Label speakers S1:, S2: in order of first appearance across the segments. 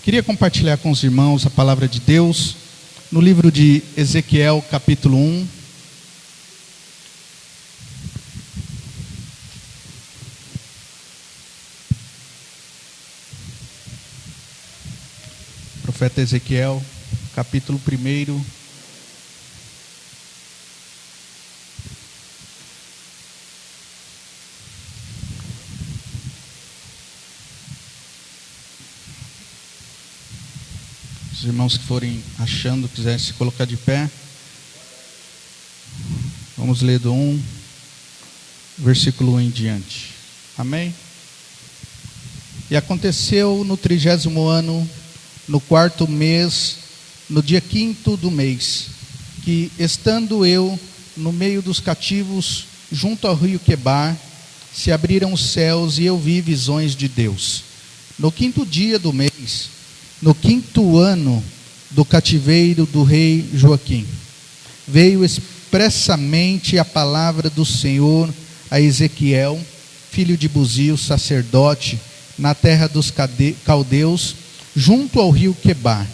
S1: Queria compartilhar com os irmãos a palavra de Deus no livro de Ezequiel, capítulo 1. Profeta Ezequiel, capítulo 1. Os irmãos que forem achando, quiserem se colocar de pé. Vamos ler do 1, versículo 1 em diante. Amém? E aconteceu no 30º ano, no 4º mês, no dia 5º do mês, que estando eu no meio dos cativos, junto ao rio Quebar, se abriram os céus e eu vi visões de Deus. No 5º dia do mês, no 5º ano do cativeiro do rei Joaquim, veio expressamente a palavra do Senhor a Ezequiel, filho de Buzio, sacerdote, na terra dos caldeus, junto ao rio Quebar.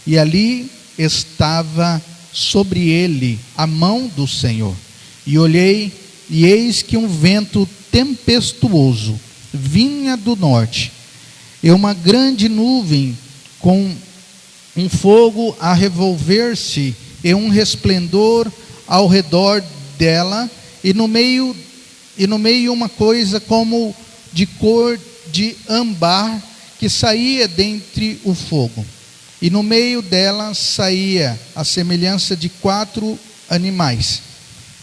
S1: E ali estava sobre ele a mão do Senhor. E olhei, e eis que um vento tempestuoso vinha do norte, e uma grande nuvem com um fogo a revolver-se e um resplendor ao redor dela, e no meio uma coisa como de cor de âmbar que saía dentre o fogo, e no meio dela saía a semelhança de 4 animais,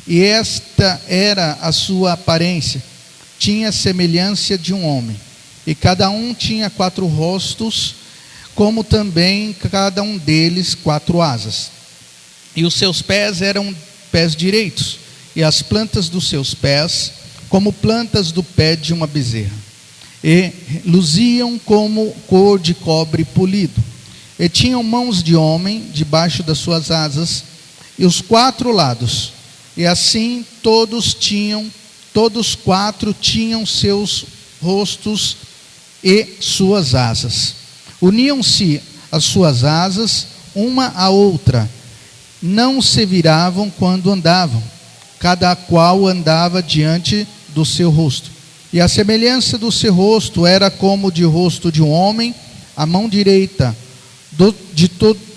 S1: e esta era a sua aparência, tinha semelhança de um homem, e cada um tinha 4 rostos, como também cada um deles 4 asas. E os seus pés eram pés direitos, e as plantas dos seus pés como plantas do pé de uma bezerra, e luziam como cor de cobre polido, e tinham mãos de homem debaixo das suas asas, e os 4 lados, e assim todos 4 tinham seus rostos e suas asas. Uniam-se as suas asas uma à outra, não se viravam quando andavam, cada qual andava diante do seu rosto. E a semelhança do seu rosto era como de rosto de um homem, a mão direita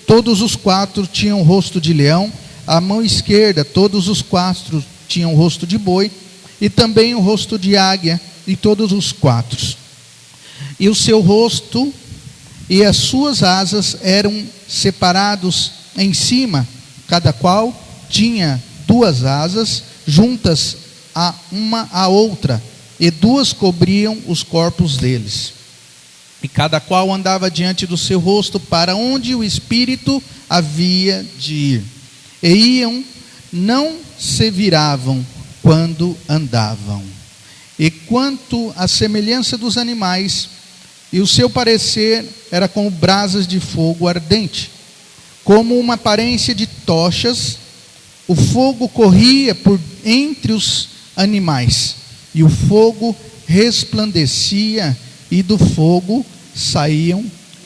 S1: todos os 4 tinham rosto de leão, a mão esquerda todos os 4 tinham rosto de boi, e também o rosto de águia, e todos os 4. E o seu rosto e as suas asas eram separados em cima, cada qual tinha 2 asas juntas a uma à outra, e 2 cobriam os corpos deles. E cada qual andava diante do seu rosto para onde o Espírito havia de ir. E iam, não se viravam quando andavam. E quanto à semelhança dos animais, e o seu parecer era como brasas de fogo ardente, como uma aparência de tochas, o fogo corria por entre os animais, e o fogo resplandecia, e do fogo saíam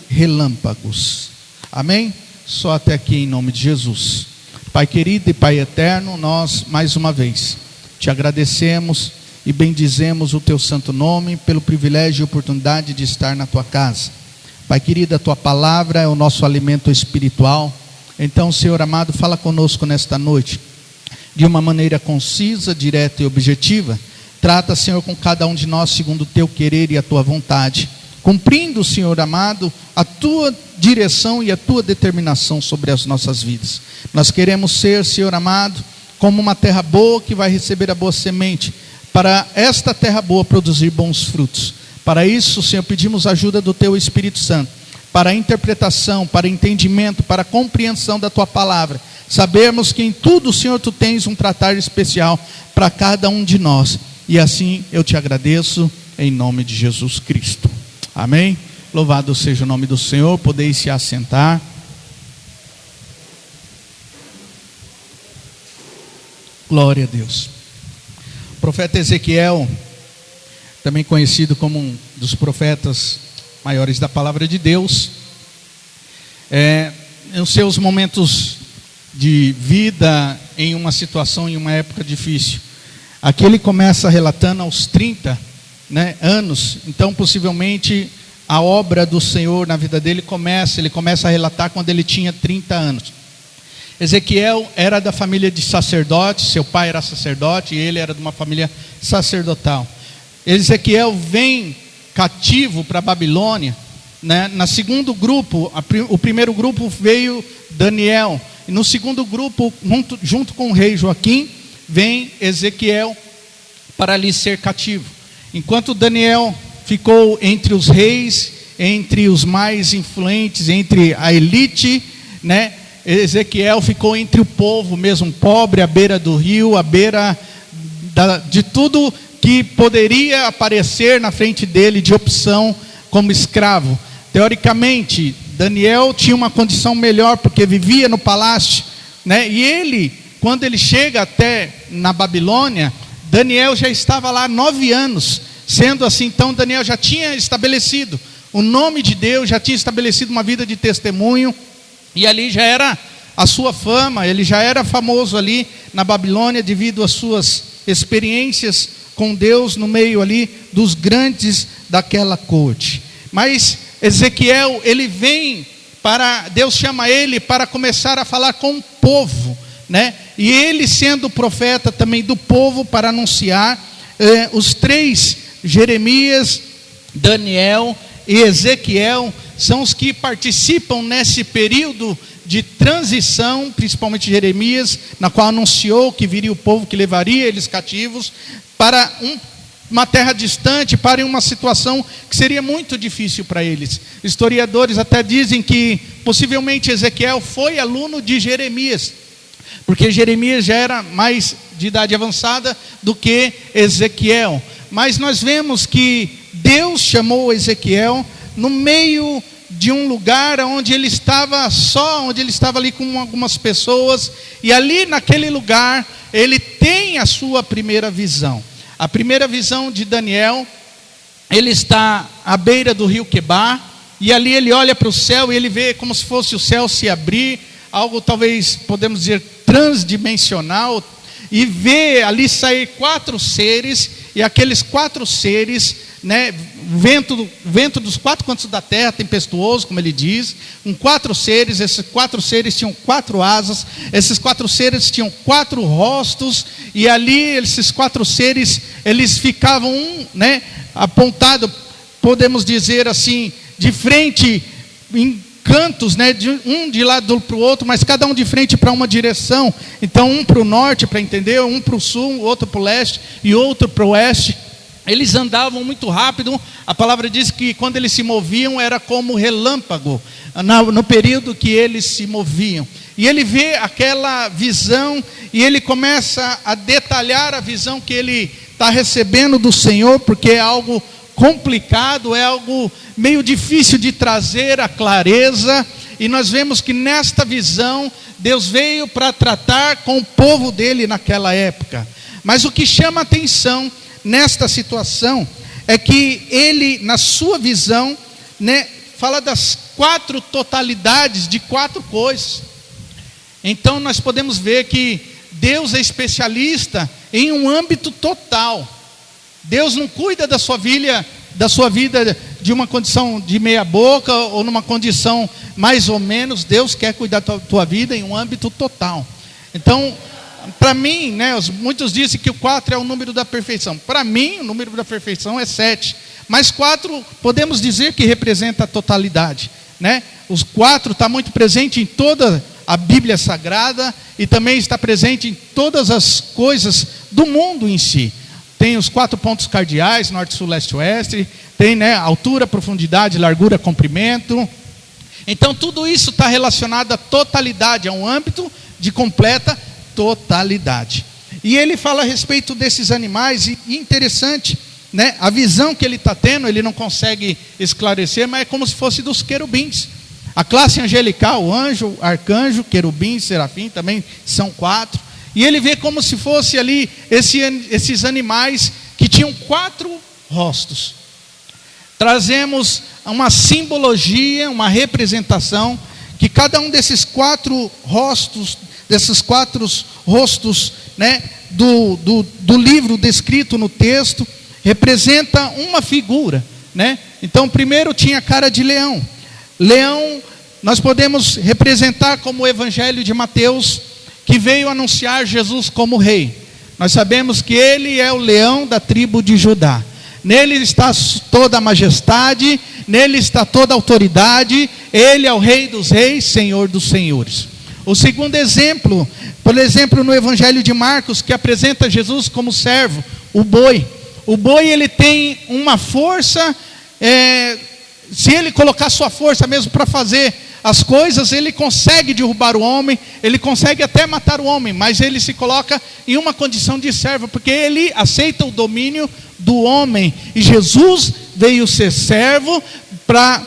S1: relâmpagos. Amém? Só até aqui em nome de Jesus. Pai querido e Pai eterno, nós mais uma vez te agradecemos e bendizemos o teu santo nome pelo privilégio e oportunidade de estar na tua casa. Pai querido, a tua palavra é o nosso alimento espiritual. Então, Senhor amado, fala conosco nesta noite de uma maneira concisa, direta e objetiva. Trata, Senhor, com cada um de nós segundo o teu querer e a tua vontade, cumprindo, Senhor amado, a tua direção e a tua determinação sobre as nossas vidas. Nós queremos ser, Senhor amado, como uma terra boa que vai receber a boa semente, para esta terra boa produzir bons frutos. Para isso, Senhor, pedimos a ajuda do teu Espírito Santo, para a interpretação, para entendimento, para a compreensão da tua palavra. Sabemos que em tudo, Senhor, tu tens um tratar especial para cada um de nós. E assim eu te agradeço em nome de Jesus Cristo. Amém? Louvado seja o nome do Senhor. Podeis se assentar. Glória a Deus. O profeta Ezequiel, também conhecido como um dos profetas maiores da palavra de Deus, nos seus momentos de vida, em uma situação, em uma época difícil. Aqui ele começa relatando aos 30 anos, então possivelmente a obra do Senhor na vida dele ele começa a relatar quando ele tinha 30 anos. Ezequiel era da família de sacerdotes, seu pai era sacerdote e ele era de uma família sacerdotal. Ezequiel vem cativo para a Babilônia, Na segundo grupo, o primeiro grupo veio Daniel, e no segundo grupo, junto com o rei Joaquim, vem Ezequiel para ali ser cativo. Enquanto Daniel ficou entre os reis, entre os mais influentes, entre a elite, Ezequiel ficou entre o povo mesmo, pobre, à beira do rio, à beira de tudo que poderia aparecer na frente dele de opção como escravo. Teoricamente, Daniel tinha uma condição melhor, porque vivia no palácio, e ele, quando ele chega até na Babilônia, Daniel já estava lá 9 anos, sendo assim, então Daniel já tinha estabelecido o nome de Deus, já tinha estabelecido uma vida de testemunho, e ali já era a sua fama, ele já era famoso ali na Babilônia, devido às suas experiências com Deus, no meio ali dos grandes daquela corte. Mas Ezequiel, ele vem Deus chama ele para começar a falar com o povo, e ele sendo profeta também do povo, para anunciar, os 3, Jeremias, Daniel e Ezequiel, são os que participam nesse período de transição, principalmente Jeremias, na qual anunciou que viria o povo que levaria eles cativos para uma terra distante, para uma situação que seria muito difícil para eles. Historiadores até dizem que possivelmente Ezequiel foi aluno de Jeremias, porque Jeremias já era mais de idade avançada do que Ezequiel. Mas nós vemos que Deus chamou Ezequiel no meio de um lugar onde ele estava só, onde ele estava ali com algumas pessoas, e ali naquele lugar ele tem a sua primeira visão. A primeira visão de Daniel, ele está à beira do rio Quebar, e ali ele olha para o céu e ele vê como se fosse o céu se abrir, algo talvez podemos dizer transdimensional, e vê ali sair 4 seres, e aqueles 4 seres, vento dos 4 cantos da terra, tempestuoso, como ele diz, com 4 seres, esses 4 seres tinham 4 asas, esses 4 seres tinham 4 rostos, e ali esses 4 seres, eles ficavam apontado, podemos dizer assim, de frente, em cantos, de lado para o outro, mas cada um de frente para uma direção. Então um para o norte, para entender, um para o sul, outro para o leste e outro para o oeste. Eles andavam muito rápido. A palavra diz que quando eles se moviam era como relâmpago, no período que eles se moviam. E ele vê aquela visão e ele começa a detalhar a visão que ele está recebendo do Senhor, porque é algo complicado, é algo meio difícil de trazer a clareza, e nós vemos que nesta visão, Deus veio para tratar com o povo dele naquela época. Mas o que chama a atenção nesta situação é que ele, na sua visão, fala das 4 totalidades de 4 coisas. Então nós podemos ver que Deus é especialista em um âmbito total. Deus não cuida da sua vida de uma condição de meia boca ou numa condição mais ou menos. Deus quer cuidar da tua vida em um âmbito total. Então, para mim, muitos dizem que o 4 é o número da perfeição. Para mim, o número da perfeição é 7. Mas 4 podemos dizer que representa a totalidade, Os 4 está muito presente em toda a Bíblia Sagrada e também está presente em todas as coisas do mundo em si. Tem os 4 pontos cardeais, norte, sul, leste, oeste. Tem altura, profundidade, largura, comprimento. Então tudo isso está relacionado à totalidade, a um âmbito de completa totalidade. E ele fala a respeito desses animais, e interessante, a visão que ele está tendo, ele não consegue esclarecer, mas é como se fosse dos querubins. A classe angelical, o anjo, arcanjo, querubim, serafim, também são 4. E ele vê como se fosse ali esses animais que tinham 4 rostos. Trazemos uma simbologia, uma representação, que cada um desses quatro rostos, né, do livro descrito no texto, representa uma figura, né? Então, primeiro tinha a cara de leão. Leão, nós podemos representar como o Evangelho de Mateus, que veio anunciar Jesus como rei. Nós sabemos que ele é o leão da tribo de Judá. Nele está toda a majestade, nele está toda a autoridade. Ele é o Rei dos Reis, Senhor dos Senhores. O segundo exemplo, por exemplo, no Evangelho de Marcos, que apresenta Jesus como servo, o boi. O boi, ele tem uma força, se ele colocar sua força mesmo para fazer as coisas, ele consegue derrubar o homem, ele consegue até matar o homem, mas ele se coloca em uma condição de servo, porque ele aceita o domínio do homem. E Jesus veio ser servo para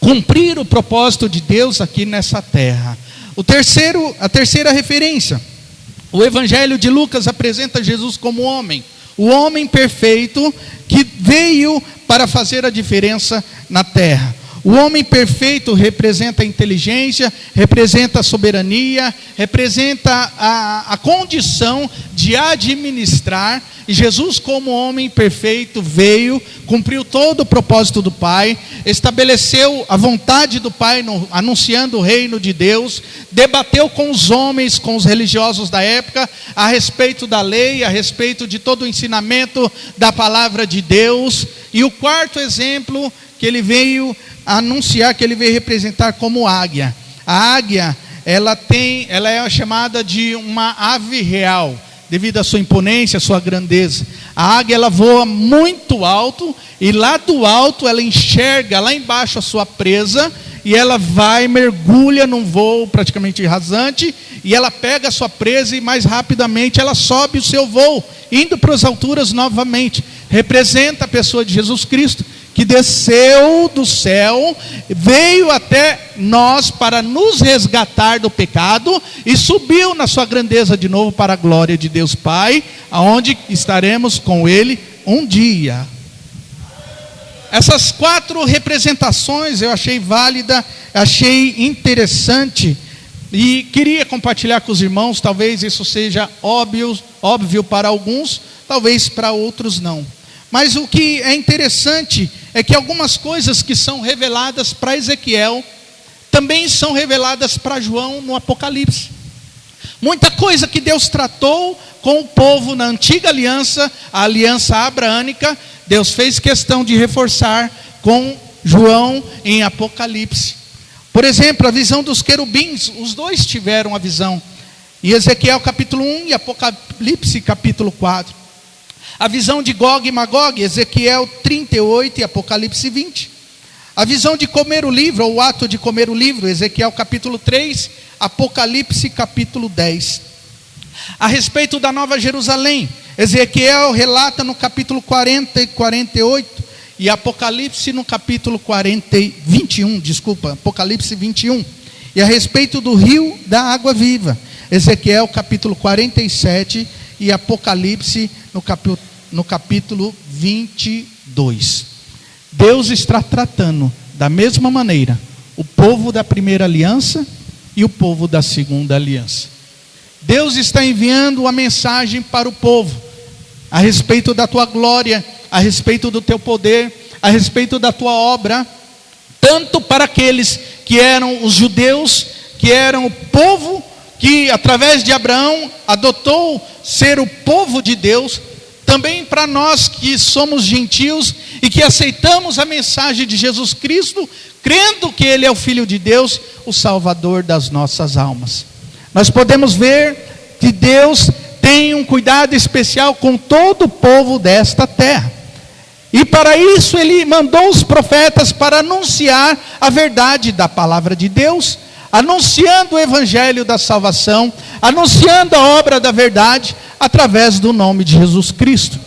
S1: cumprir o propósito de Deus aqui nessa terra. A terceira referência, o Evangelho de Lucas apresenta Jesus como homem, o homem perfeito que veio para fazer a diferença na terra. O homem perfeito representa a inteligência, representa a soberania, representa a condição de administrar. E Jesus, como homem perfeito, veio, cumpriu todo o propósito do Pai, estabeleceu a vontade do Pai, anunciando o reino de Deus, debateu com os homens, com os religiosos da época, a respeito da lei, a respeito de todo o ensinamento da palavra de Deus. E o quarto exemplo que ele veio anunciar, que ele veio representar como águia. A águia, ela é chamada de uma ave real, devido à sua imponência, à sua grandeza. A águia, ela voa muito alto, e lá do alto ela enxerga lá embaixo a sua presa, e ela vai, mergulha num voo praticamente rasante, e ela pega a sua presa e mais rapidamente ela sobe o seu voo, indo para as alturas novamente. Representa a pessoa de Jesus Cristo, que desceu do céu, veio até nós para nos resgatar do pecado e subiu na sua grandeza de novo para a glória de Deus Pai, aonde estaremos com Ele um dia. Essas quatro representações eu achei válida, achei interessante e queria compartilhar com os irmãos. Talvez isso seja óbvio para alguns, talvez para outros não. Mas o que é interessante é que algumas coisas que são reveladas para Ezequiel também são reveladas para João no Apocalipse. Muita coisa que Deus tratou com o povo na antiga aliança, a aliança abraânica, Deus fez questão de reforçar com João em Apocalipse. Por exemplo, a visão dos querubins, os dois tiveram a visão, em Ezequiel capítulo 1 e Apocalipse capítulo 4. A visão de Gog e Magog, Ezequiel 38 e Apocalipse 20. A visão de comer o livro, ou o ato de comer o livro, Ezequiel capítulo 3, Apocalipse capítulo 10. A respeito da Nova Jerusalém, Ezequiel relata no capítulo 40 e 48, e Apocalipse no capítulo 21. Apocalipse 21. E a respeito do rio da água viva, Ezequiel capítulo 47 e Apocalipse no capítulo 22. Deus está tratando da mesma maneira o povo da primeira aliança e o povo da segunda aliança. Deus está enviando uma mensagem para o povo a respeito da tua glória, a respeito do teu poder, a respeito da tua obra, tanto para aqueles que eram os judeus, que eram o povo que através de Abraão adotou ser o povo de Deus, também para nós que somos gentios e que aceitamos a mensagem de Jesus Cristo, crendo que Ele é o Filho de Deus, o Salvador das nossas almas. Nós podemos ver que Deus tem um cuidado especial com todo o povo desta terra. E para isso Ele mandou os profetas para anunciar a verdade da palavra de Deus, anunciando o evangelho da salvação, anunciando a obra da verdade, através do nome de Jesus Cristo.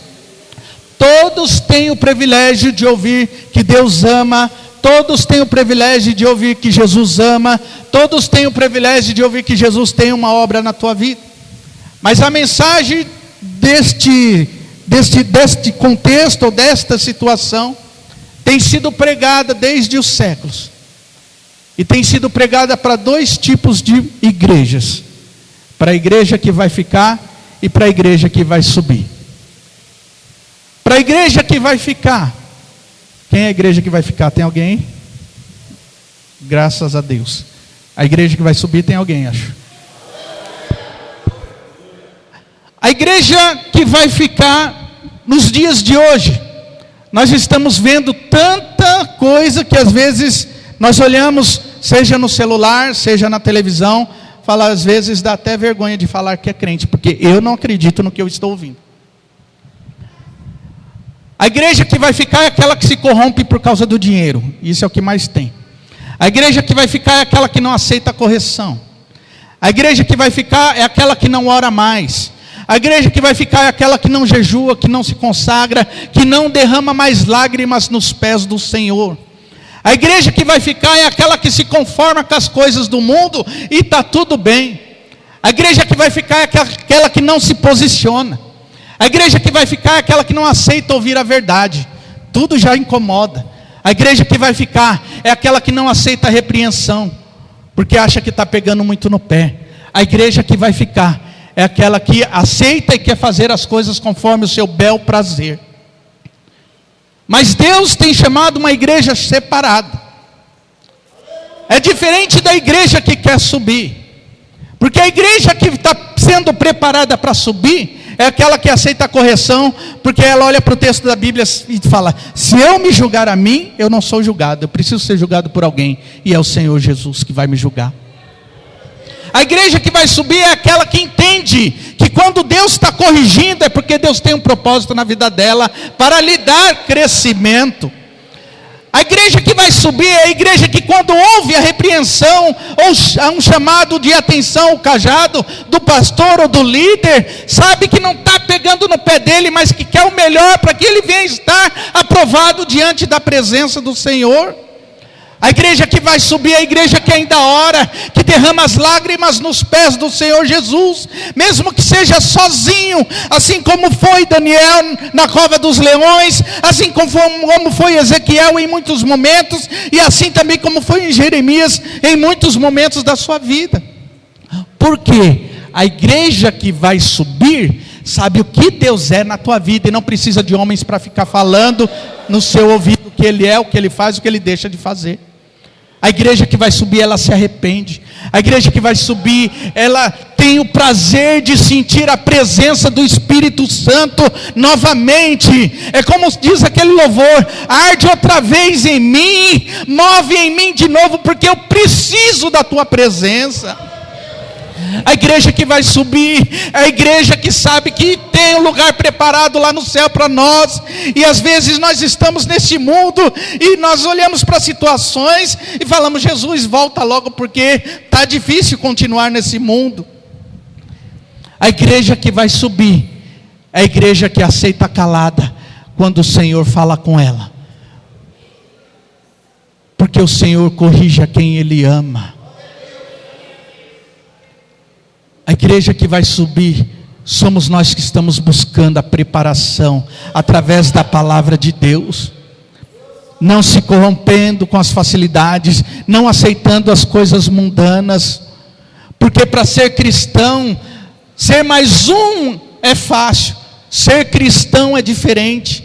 S1: Todos têm o privilégio de ouvir que Deus ama, todos têm o privilégio de ouvir que Jesus ama, todos têm o privilégio de ouvir que Jesus tem uma obra na tua vida. Mas a mensagem deste contexto, ou desta situação, tem sido pregada desde os séculos. e tem sido pregada para dois tipos de igrejas: para a igreja que vai ficar e para a igreja que vai subir. Para a igreja que vai ficar, quem é a igreja que vai ficar? Tem alguém? Graças a Deus. A igreja que vai subir tem alguém, acho. A igreja que vai ficar nos dias de hoje, nós estamos vendo tanta coisa que às vezes nós olhamos, seja no celular, seja na televisão, fala, às vezes dá até vergonha de falar que é crente, porque eu não acredito no que eu estou ouvindo. A igreja que vai ficar é aquela que se corrompe por causa do dinheiro, isso é o que mais tem. A igreja que vai ficar é aquela que não aceita a correção. A igreja que vai ficar é aquela que não ora mais. A igreja que vai ficar é aquela que não jejua, que não se consagra, que não derrama mais lágrimas nos pés do Senhor. A igreja que vai ficar é aquela que se conforma com as coisas do mundo e está tudo bem. A igreja que vai ficar é aquela que não se posiciona. A igreja que vai ficar é aquela que não aceita ouvir a verdade. Tudo já incomoda. A igreja que vai ficar é aquela que não aceita a repreensão, porque acha que está pegando muito no pé. A igreja que vai ficar é aquela que aceita e quer fazer as coisas conforme o seu bel prazer. Mas Deus tem chamado uma igreja separada. É diferente da igreja que quer subir. Porque a igreja que está sendo preparada para subir é aquela que aceita a correção, porque ela olha para o texto da Bíblia e fala: se eu me julgar a mim, eu não sou julgado, eu preciso ser julgado por alguém, e é o Senhor Jesus que vai me julgar. A igreja que vai subir é aquela que entende que quando Deus está corrigindo é porque Deus tem um propósito na vida dela para lhe dar crescimento. A igreja que vai subir é a igreja que quando ouve a repreensão ou um chamado de atenção, o cajado do pastor ou do líder, sabe que não está pegando no pé dele, mas que quer o melhor para que ele venha estar aprovado diante da presença do Senhor. A igreja que vai subir é a igreja que ainda ora, que derrama as lágrimas nos pés do Senhor Jesus, mesmo que seja sozinho, assim como foi Daniel na cova dos leões, assim como foi Ezequiel em muitos momentos, e assim também como foi em Jeremias em muitos momentos da sua vida. Porque a igreja que vai subir sabe o que Deus é na tua vida, e não precisa de homens para ficar falando no seu ouvido o que Ele é, o que Ele faz, o que Ele deixa de fazer. A igreja que vai subir, ela se arrepende. A igreja que vai subir, ela tem o prazer de sentir a presença do Espírito Santo novamente. É como diz aquele louvor: arde outra vez em mim, move em mim de novo, porque eu preciso da tua presença. A igreja que vai subir é a igreja que sabe que tem um lugar preparado lá no céu para nós. E às vezes nós estamos nesse mundo e nós olhamos para situações e falamos: Jesus, volta logo, porque está difícil continuar nesse mundo. A igreja que vai subir é a igreja que aceita calada quando o Senhor fala com ela, porque o Senhor corrige a quem Ele ama. A igreja que vai subir somos nós que estamos buscando a preparação através da palavra de Deus, não se corrompendo com as facilidades, não aceitando as coisas mundanas, porque para ser cristão, ser mais um é fácil, ser cristão é diferente.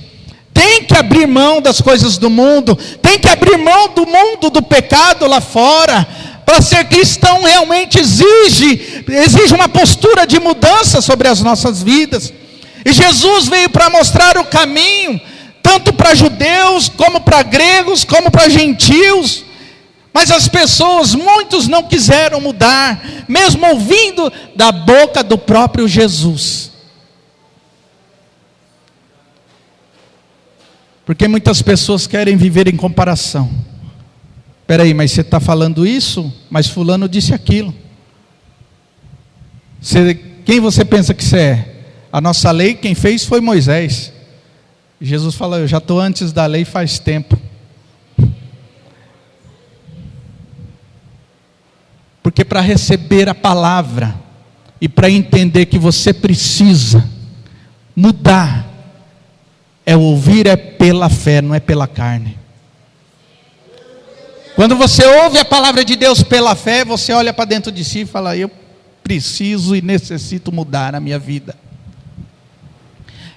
S1: Tem que abrir mão das coisas do mundo, tem que abrir mão do mundo, do pecado lá fora. Para ser cristão realmente exige uma postura de mudança sobre as nossas vidas. E Jesus veio para mostrar o caminho, tanto para judeus, como para gregos, como para gentios. Mas as pessoas, muitos não quiseram mudar, mesmo ouvindo da boca do próprio Jesus. Porque muitas pessoas querem viver em comparação. Espera aí, mas você está falando isso? Mas fulano disse aquilo. Quem você pensa que você é? A nossa lei, quem fez foi Moisés. Jesus falou: eu já estou antes da lei faz tempo. Porque para receber a palavra e para entender que você precisa mudar, ouvir é pela fé, não é pela carne. Quando você ouve a palavra de Deus pela fé, você olha para dentro de si e fala: eu preciso e necessito mudar a minha vida.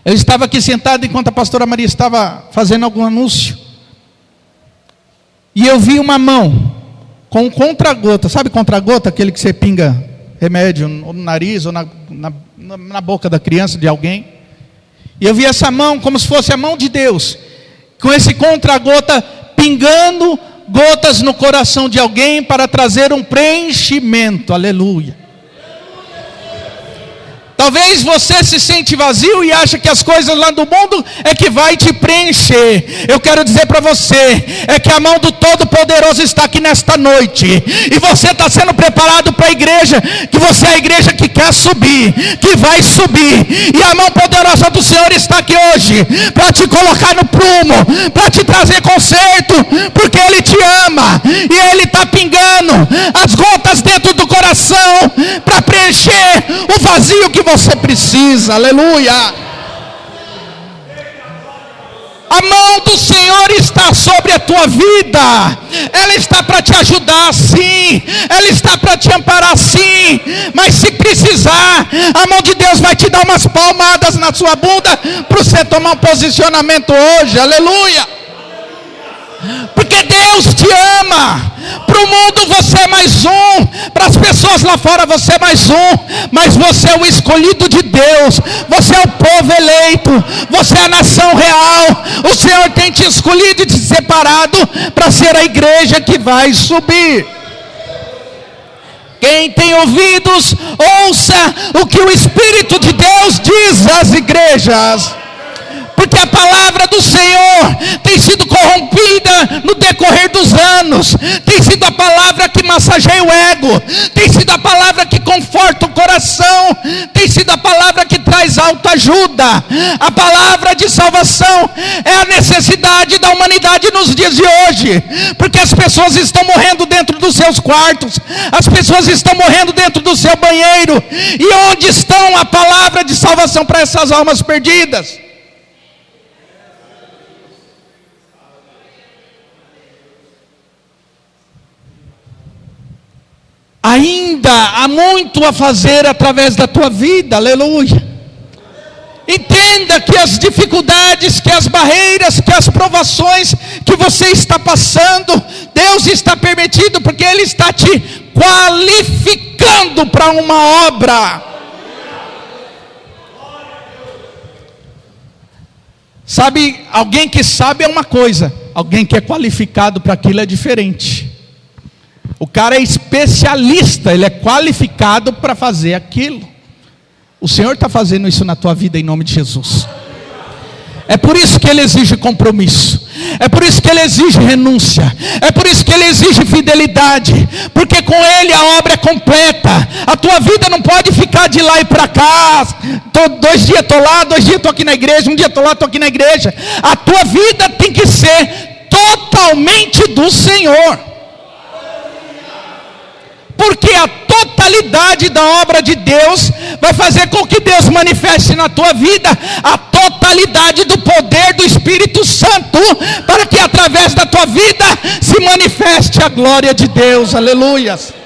S1: Eu estava aqui sentado enquanto a pastora Maria estava fazendo algum anúncio, e eu vi uma mão com um contra-gota. Sabe contra-gota? Aquele que você pinga remédio no nariz ou na boca da criança, de alguém. E eu vi essa mão como se fosse a mão de Deus, com esse contra-gota pingando gotas no coração de alguém para trazer um preenchimento. Aleluia. Talvez você se sente vazio e acha que as coisas lá do mundo é que vai te preencher. Eu quero dizer para você, é que a mão do Todo-Poderoso está aqui nesta noite. E você está sendo preparado para a igreja, que você é a igreja que quer subir, que vai subir. E a mão poderosa do Senhor está aqui hoje, para te colocar no prumo, para te trazer conserto, porque Ele te ama. E Ele está pingando as gotas dentro do coração, para preencher o vazio que você precisa. Aleluia. A mão do Senhor está sobre a tua vida. Ela está para te ajudar, sim. Ela está para te amparar, sim. Mas se precisar, a mão de Deus vai te dar umas palmadas na sua bunda para você tomar um posicionamento hoje. Aleluia. Porque Deus te ama. Para o mundo você é mais um, para as pessoas lá fora você é mais um, mas você é o escolhido de Deus, você é o povo eleito, você é a nação real. O Senhor tem te escolhido e te separado para ser a igreja que vai subir. Quem tem ouvidos, ouça o que o Espírito de Deus diz às igrejas. Porque a palavra do Senhor tem sido corrompida no decorrer dos anos. Tem sido a palavra que massageia o ego. Tem sido a palavra que conforta o coração. Tem sido a palavra que traz autoajuda. A palavra de salvação é a necessidade da humanidade nos dias de hoje. Porque as pessoas estão morrendo dentro dos seus quartos. As pessoas estão morrendo dentro do seu banheiro. E onde estão a palavra de salvação para essas almas perdidas? Ainda há muito a fazer através da tua vida. Aleluia. Entenda que as dificuldades, que as barreiras, que as provações que você está passando, Deus está permitindo, porque Ele está te qualificando para uma obra. Sabe, alguém que sabe é uma coisa, alguém que é qualificado para aquilo é diferente. O cara é especialista, ele é qualificado para fazer aquilo. O Senhor está fazendo isso na tua vida em nome de Jesus. É por isso que Ele exige compromisso. É por isso que Ele exige renúncia. É por isso que Ele exige fidelidade. Porque com Ele a obra é completa. A tua vida não pode ficar de lá e para cá. 2 dias estou lá, 2 dias estou aqui na igreja, 1 dia estou lá, estou aqui na igreja. A tua vida tem que ser totalmente do Senhor. Porque a totalidade da obra de Deus vai fazer com que Deus manifeste na tua vida a totalidade do poder do Espírito Santo, para que através da tua vida se manifeste a glória de Deus. Aleluias.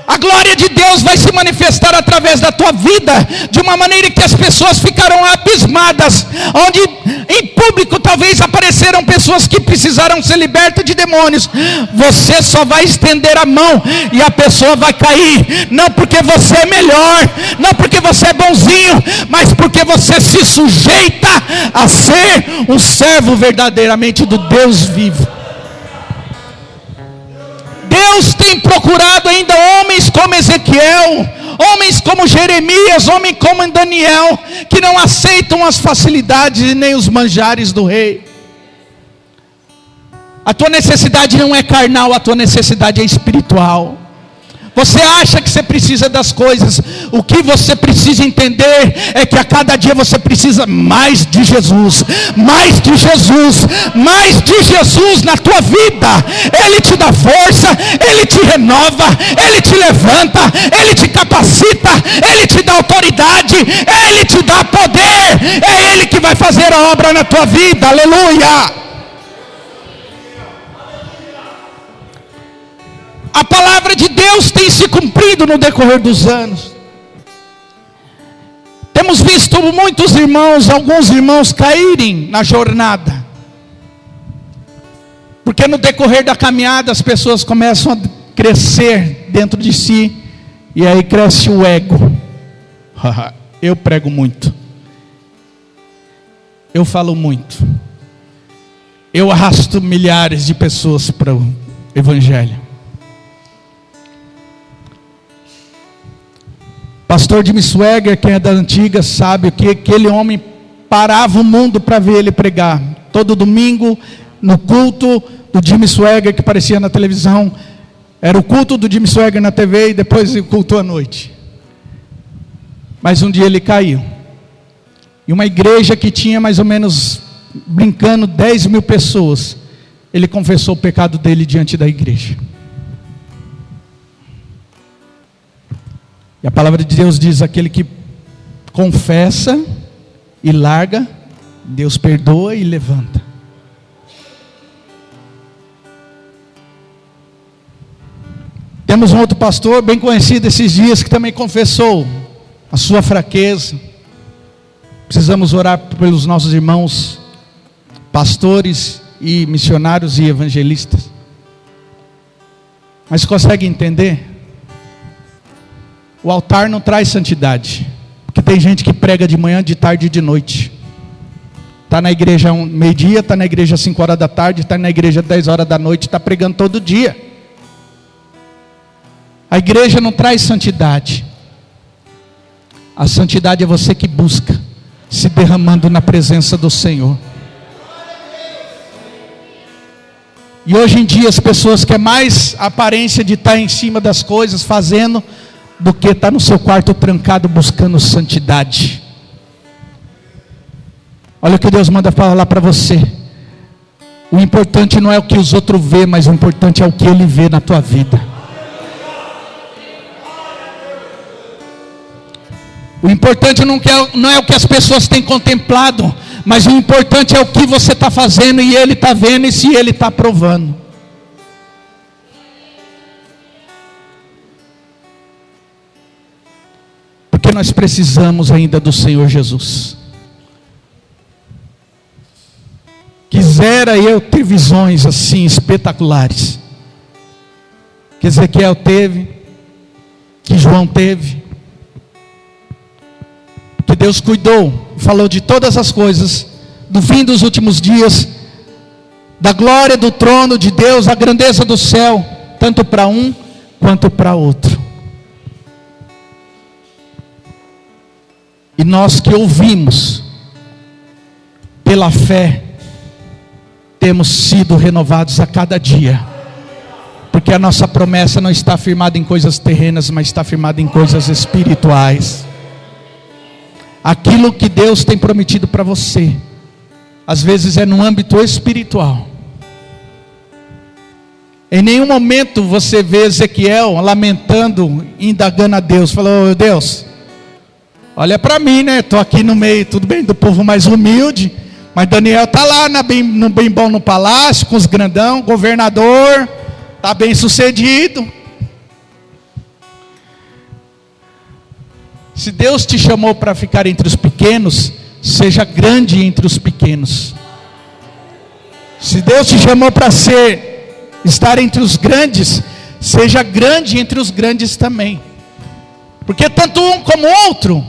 S1: A glória de Deus vai se manifestar através da tua vida, de uma maneira que as pessoas ficarão abismadas, onde em público talvez apareceram pessoas que precisaram ser libertas de demônios. Você só vai estender a mão e a pessoa vai cair, não porque você é melhor, não porque você é bonzinho, mas porque você se sujeita a ser um servo verdadeiramente do Deus vivo. Deus tem procurado ainda homens como Ezequiel, homens como Jeremias, homens como Daniel, que não aceitam as facilidades e nem os manjares do rei. A tua necessidade não é carnal, a tua necessidade é espiritual. Você acha que você precisa das coisas. O que você precisa entender é que a cada dia você precisa mais de Jesus. Mais de Jesus. Mais de Jesus na tua vida. Ele te dá força. Ele te renova. Ele te levanta. Ele te capacita. Ele te dá autoridade. Ele te dá poder. É Ele que vai fazer a obra na tua vida. Aleluia. A palavra de Deus tem se cumprido no decorrer dos anos. Temos visto muitos irmãos, alguns irmãos caírem na jornada. Porque no decorrer da caminhada as pessoas começam a crescer dentro de si. E aí cresce o ego. Eu prego muito. Eu falo muito. Eu arrasto milhares de pessoas para o Evangelho. Pastor Jimmy Swaggart, quem é da antiga, sabe que aquele homem parava o mundo para ver ele pregar. Todo domingo, no culto do Jimmy Swaggart, que aparecia na televisão, era o culto do Jimmy Swaggart na TV e depois o culto à noite. Mas um dia ele caiu. E uma igreja que tinha mais ou menos, brincando, 10 mil pessoas, ele confessou o pecado dele diante da igreja. E a palavra de Deus diz: aquele que confessa e larga, Deus perdoa e levanta. Temos um outro pastor bem conhecido esses dias que também confessou a sua fraqueza. Precisamos orar pelos nossos irmãos pastores e missionários e evangelistas. Mas consegue entender? O altar não traz santidade, porque tem gente que prega de manhã, de tarde e de noite. Está na igreja meio-dia, está na igreja 5 horas da tarde, está na igreja 10 horas da noite, está pregando todo dia. A igreja não traz santidade. A santidade é você que busca, se derramando na presença do Senhor. E hoje em dia as pessoas querem mais a aparência de estar em cima das coisas, fazendo, do que estar no seu quarto trancado buscando santidade. Olha o que Deus manda falar para você. O importante não é o que os outros vê, mas o importante é o que Ele vê na tua vida. O importante não é o que as pessoas têm contemplado, mas o importante é o que você está fazendo e Ele está vendo e se Ele está aprovando. Porque nós precisamos ainda do Senhor Jesus. Quisera eu ter visões assim espetaculares, que Ezequiel teve, que João teve, que Deus cuidou, falou de todas as coisas, do fim dos últimos dias, da glória do trono de Deus, a grandeza do céu, tanto para um quanto para outro. E nós que ouvimos, pela fé, temos sido renovados a cada dia. Porque a nossa promessa não está firmada em coisas terrenas, mas está firmada em coisas espirituais. Aquilo que Deus tem prometido para você, às vezes é no âmbito espiritual. Em nenhum momento você vê Ezequiel lamentando, indagando a Deus, falou: oh, Deus, olha para mim, né? Estou aqui no meio, tudo bem, do povo mais humilde, mas Daniel está lá no bem bom no palácio, com os grandão, governador, está bem sucedido. Se Deus te chamou para ficar entre os pequenos, seja grande entre os pequenos. Se Deus te chamou para estar entre os grandes, seja grande entre os grandes também. Porque tanto um como o outro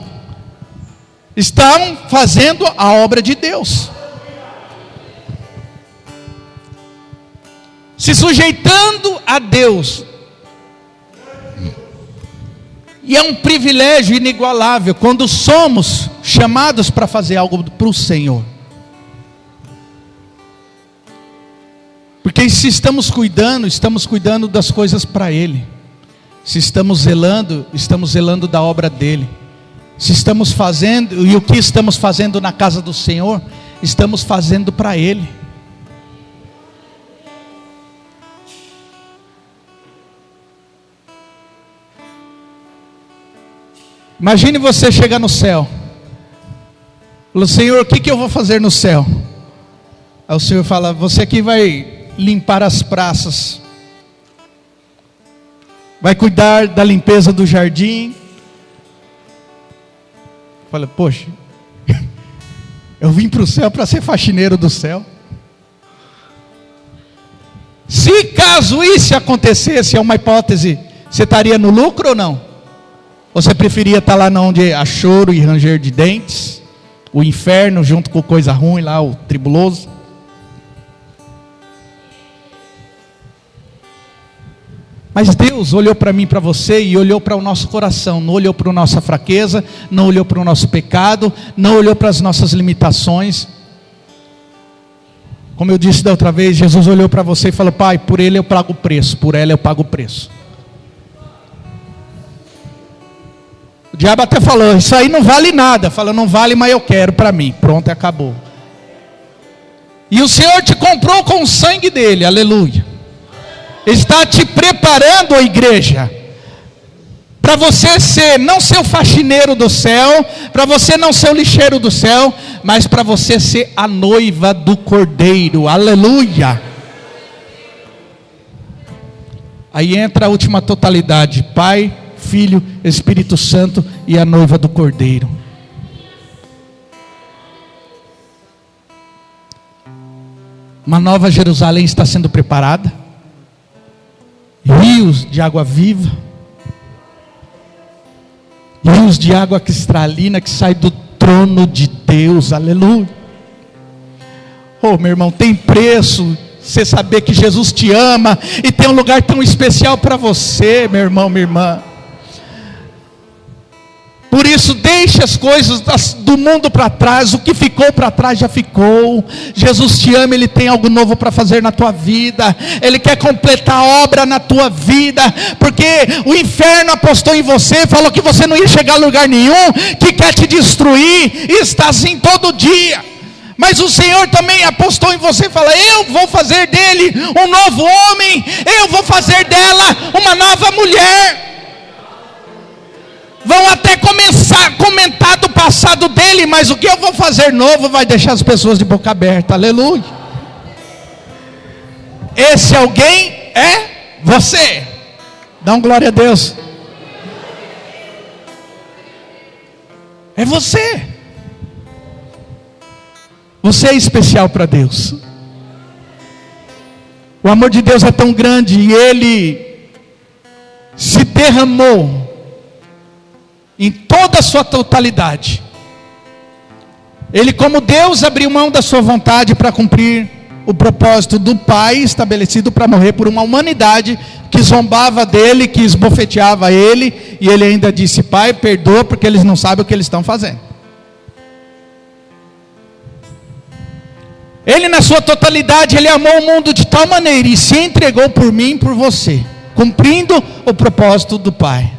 S1: estão fazendo a obra de Deus, se sujeitando a Deus. E é um privilégio inigualável quando somos chamados para fazer algo para o Senhor. Porque se estamos cuidando das coisas para Ele. Se estamos zelando da obra dEle. Se estamos fazendo, e o que estamos fazendo na casa do Senhor, estamos fazendo para Ele. Imagine você chegar no céu. Fala: Senhor, o que eu vou fazer no céu? Aí o Senhor fala: você aqui vai limpar as praças. vai cuidar da limpeza do jardim. Fala, poxa, eu vim para o céu para ser faxineiro do céu. Se caso isso acontecesse, é uma hipótese, você estaria no lucro ou não? Ou você preferia estar lá onde há choro e ranger de dentes, o inferno junto com coisa ruim lá, o tribuloso? Mas Deus olhou para mim, para você, e olhou para o nosso coração, não olhou para a nossa fraqueza, não olhou para o nosso pecado, não olhou para as nossas limitações. Como eu disse da outra vez, Jesus olhou para você e falou: Pai, por ele eu pago o preço, por ela eu pago o preço. O diabo até falou: isso aí não vale nada. Falou: não vale, mas eu quero para mim. Pronto, acabou. E o Senhor te comprou com o sangue dele, aleluia. Está te preparando, a igreja, para você ser, não ser o faxineiro do céu, para você não ser o lixeiro do céu, mas para você ser a noiva do Cordeiro, aleluia. Aí entra a última totalidade: Pai, Filho, Espírito Santo e a noiva do Cordeiro. Uma nova Jerusalém está sendo preparada, rios de água viva, rios de água cristalina que sai do trono de Deus, aleluia. Oh, meu irmão, tem preço você saber que Jesus te ama e tem um lugar tão especial para você, meu irmão, minha irmã. Por isso, deixe as coisas do mundo para trás. O que ficou para trás já ficou. Jesus te ama, Ele tem algo novo para fazer na tua vida. Ele quer completar a obra na tua vida. Porque o inferno apostou em você, falou que você não ia chegar a lugar nenhum, que quer te destruir, e está assim todo dia. Mas o Senhor também apostou em você e fala: eu vou fazer dele um novo homem, eu vou fazer dela uma nova mulher. Vão até começar a comentar do passado dele, mas o que eu vou fazer novo vai deixar as pessoas de boca aberta, aleluia. Esse alguém é você. Dá um glória a Deus. É você. Você é especial para Deus. O amor de Deus é tão grande e Ele se derramou em toda a sua totalidade. Ele, como Deus, abriu mão da sua vontade para cumprir o propósito do Pai estabelecido para morrer por uma humanidade que zombava dele, que esbofeteava ele, e ele ainda disse: Pai, perdoa, porque eles não sabem o que eles estão fazendo. Ele, na sua totalidade, Ele amou o mundo de tal maneira e se entregou por mim e por você, cumprindo o propósito do Pai.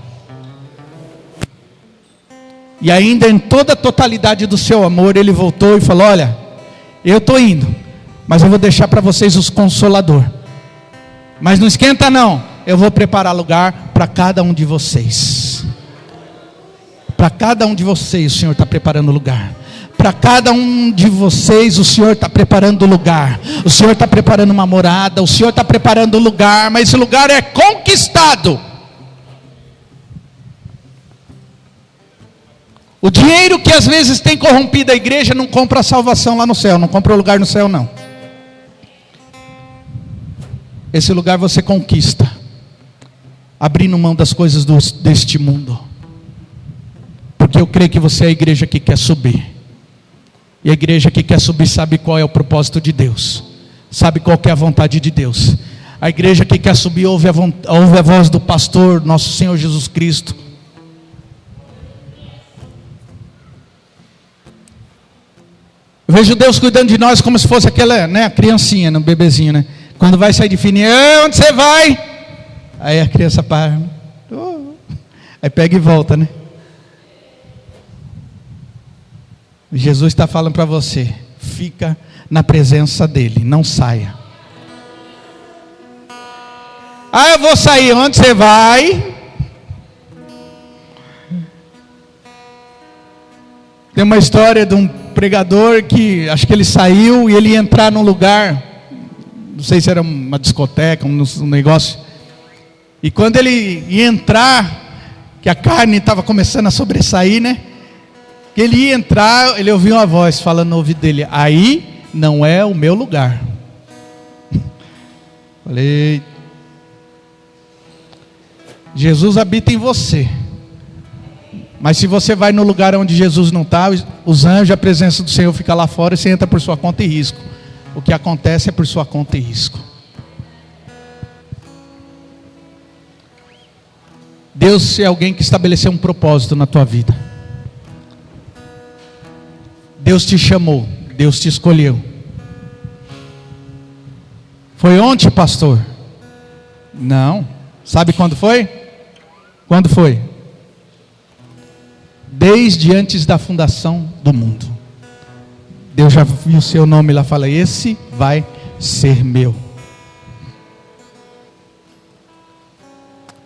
S1: E ainda em toda a totalidade do seu amor, Ele voltou e falou: olha, eu estou indo, mas eu vou deixar para vocês os Consolador. Mas não esquenta não, eu vou preparar lugar para cada um de vocês. Para cada um de vocês o Senhor está preparando lugar. Para cada um de vocês o Senhor está preparando lugar. O Senhor está preparando uma morada. O Senhor está preparando lugar. Mas esse lugar é conquistado. O dinheiro que às vezes tem corrompido a igreja não compra a salvação lá no céu. Não compra o lugar no céu não. Esse lugar você conquista abrindo mão das coisas deste mundo. Porque eu creio que você é a igreja que quer subir. E a igreja que quer subir sabe qual é o propósito de Deus, sabe qual que é a vontade de Deus. A igreja que quer subir ouve a voz do pastor, nosso Senhor Jesus Cristo. Eu vejo Deus cuidando de nós como se fosse aquela, né, a criancinha, no bebezinho, né? Quando vai sair de fininho: onde você vai? Aí a criança para, aí pega e volta, né? Jesus está falando para você: fica na presença dEle, não saia. Ah, eu vou sair, onde você vai? Tem uma história de um pregador que, acho que ele saiu e ele ia entrar num lugar, não sei se era uma discoteca, um negócio, E quando ele ia entrar, que a carne estava começando a sobressair, né? Que ele ia entrar, ele ouviu uma voz falando no ouvido dele: aí não é o meu lugar. Falei, Jesus habita em você. Mas se você vai no lugar onde Jesus não está, os anjos, a presença do Senhor fica lá fora e você entra por sua conta e risco. O que acontece é por sua conta e risco. Deus é alguém que estabeleceu um propósito na tua vida. Deus te chamou, Deus te escolheu. Foi ontem, pastor? Não. Sabe quando foi? Quando foi? Desde antes da fundação do mundo. Deus já viu o seu nome lá e fala: esse vai ser meu.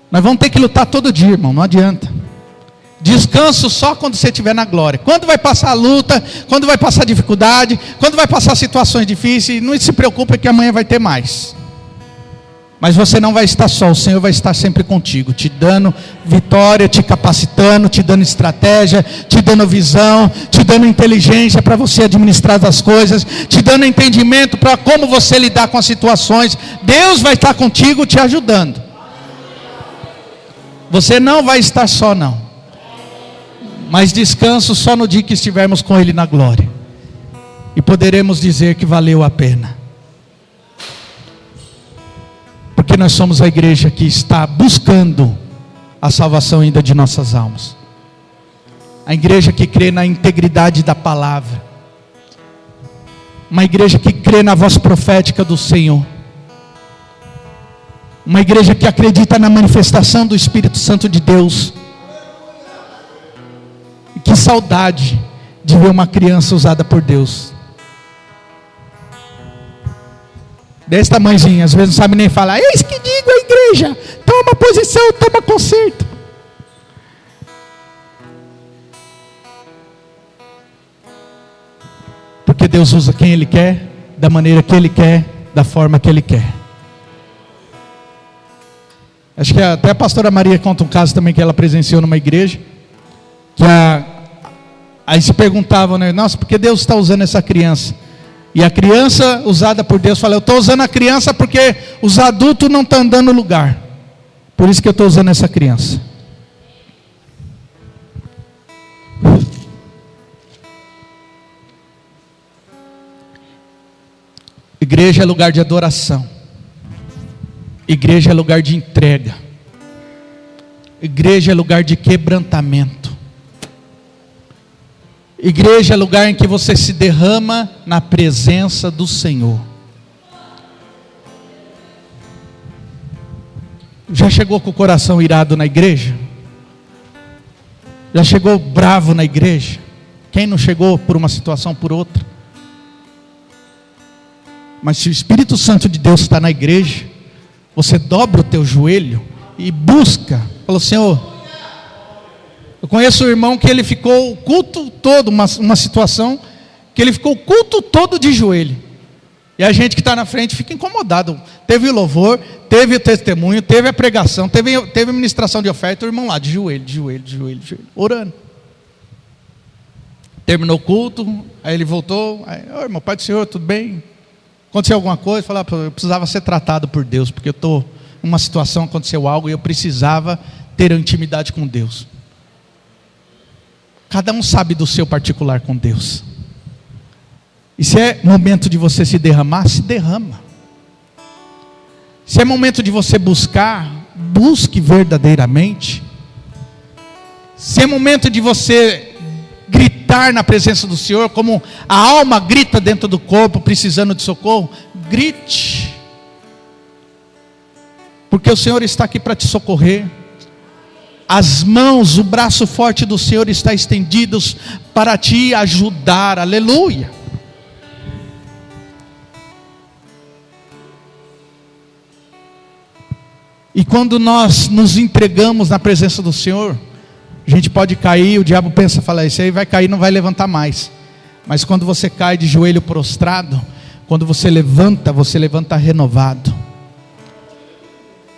S1: Nós vamos ter que lutar todo dia, irmão, não adianta. Descanso só quando você estiver na glória. Quando vai passar a luta, quando vai passar a dificuldade, quando vai passar situações difíceis, não se preocupe que amanhã vai ter mais. Mas você não vai estar só, o Senhor vai estar sempre contigo, te dando vitória, te capacitando, te dando estratégia, te dando visão, te dando inteligência para você administrar as coisas, te dando entendimento para como você lidar com as situações. Deus vai estar contigo, te ajudando. Você não vai estar só não. Mas descanso só no dia que estivermos com Ele na glória. E poderemos dizer que valeu a pena. Porque nós somos a igreja que está buscando a salvação ainda de nossas almas. A igreja que crê na integridade da palavra. Uma igreja que crê na voz profética do Senhor. Uma igreja que acredita na manifestação do Espírito Santo de Deus. E que saudade de ver uma criança usada por Deus. Desse tamanhozinho, às vezes não sabe nem falar. Eis que digo a igreja: toma posição, toma conserto. Porque Deus usa quem Ele quer, da maneira que Ele quer, da forma que Ele quer. Acho que até a pastora Maria conta um caso também que ela presenciou numa igreja. Que aí se perguntavam, né? Nossa, por que Deus está usando essa criança? E a criança usada por Deus fala: eu estou usando a criança porque os adultos não estão dando lugar. Por isso que eu estou usando essa criança. Igreja é lugar de adoração. Igreja é lugar de entrega. Igreja é lugar de quebrantamento. Igreja é lugar em que você se derrama na presença do Senhor. Já chegou com o coração irado na igreja? Já chegou bravo na igreja? Quem não chegou por uma situação ou por outra? Mas se o Espírito Santo de Deus está na igreja, você dobra o teu joelho e busca. Falou: Senhor, eu conheço um irmão que ele ficou o culto todo, uma situação que ele ficou o culto todo de joelho. E a gente que está na frente fica incomodado. Teve o louvor, teve o testemunho, teve a pregação, teve a ministração de oferta, o irmão lá de joelho, orando. Terminou o culto, aí ele voltou. Ô irmão, Pai do Senhor, tudo bem? Aconteceu alguma coisa? Falei: eu precisava ser tratado por Deus, porque eu estou em uma situação, aconteceu algo e eu precisava ter intimidade com Deus. Cada um sabe do seu particular com Deus. E se é momento de você se derramar, se derrama. Se é momento de você buscar, busque verdadeiramente. Se é momento de você gritar na presença do Senhor, como a alma grita dentro do corpo, precisando de socorro, grite. Porque o Senhor está aqui para te socorrer. As mãos, o braço forte do Senhor está estendidos para te ajudar. Aleluia. E quando nós nos entregamos na presença do Senhor, a gente pode cair, o diabo pensa, fala: isso aí vai cair, não vai levantar mais. Mas quando você cai de joelho prostrado, quando você levanta renovado.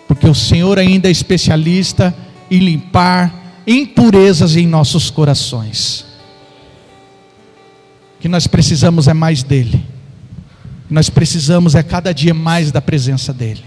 S1: porque o Senhor ainda é especialista em limpar impurezas em nossos corações. O que nós precisamos é mais dele. Nós precisamos é cada dia mais da presença dele.